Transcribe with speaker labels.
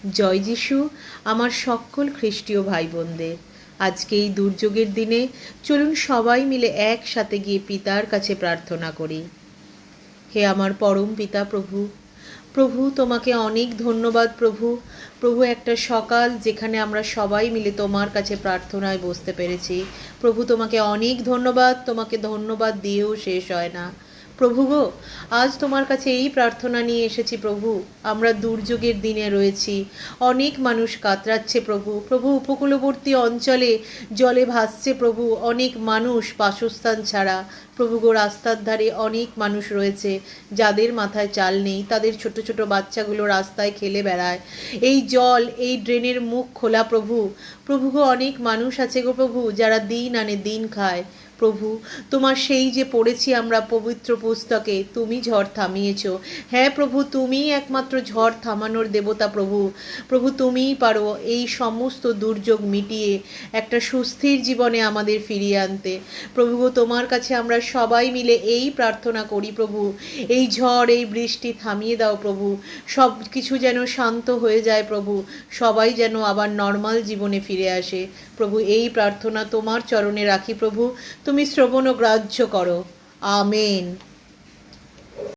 Speaker 1: জয় যিশু আমার সকল খ্রিস্টীয় ভাই বোনদের। আজকে এই দুর্যোগের দিনে চলুন সবাই মিলে একসাথে গিয়ে পিতার কাছে প্রার্থনা করি। হে আমার পরম পিতা প্রভু, প্রভু তোমাকে অনেক ধন্যবাদ প্রভু। প্রভু একটা সকাল যেখানে আমরা সবাই মিলে তোমার কাছে প্রার্থনায় বসতে পেরেছি। প্রভু তোমাকে অনেক ধন্যবাদ, তোমাকে ধন্যবাদ দিয়েও শেষ হয় না। প্রভু গো, আজ তোমার কাছে এই প্রার্থনা নিয়ে এসেছি প্রভু। আমরা দুর্যোগের দিনে রয়েছি, অনেক মানুষ কাতরাচ্ছে প্রভু। প্রভু উপকূলবর্তী অঞ্চলে জলে ভাসছে প্রভু, অনেক মানুষ বাসস্থান ছাড়া। প্রভু গো, রাস্তার ধারে অনেক মানুষ রয়েছে যাদের মাথায় চাল নেই, তাদের ছোট ছোট বাচ্চাগুলো রাস্তায় খেলে বেড়ায়। এই জল, এই ড্রেনের মুখ খোলা প্রভু। প্রভু গো, অনেক মানুষ আছে গো প্রভু যারা দিন আনে দিন খায়। প্রভু তোমার সেই যে পড়েছি আমরা পবিত্র পুস্তকে, তুমি ঝড় থামিয়েছ। হ্যাঁ প্রভু, তুমিই একমাত্র ঝড় থামানোর দেবতা প্রভু। প্রভু তুমিই পারো এই সমস্ত দুর্যোগ মিটিয়ে একটা সুস্থির জীবনে আমাদের ফিরিয়ে আনতে। প্রভু গো, তোমার কাছে আমরা সবাই মিলে এই প্রার্থনা করি প্রভু, এই ঝড় এই বৃষ্টি থামিয়ে দাও প্রভু। সব কিছু যেন শান্ত হয়ে যায় প্রভু, সবাই যেন আবার নর্মাল জীবনে ফিরে আসে প্রভু। এই প্রার্থনা তোমার চরণে রাখি প্রভু, তুমি শ্রবণ ও গ্রাহ্য করো। আমেন।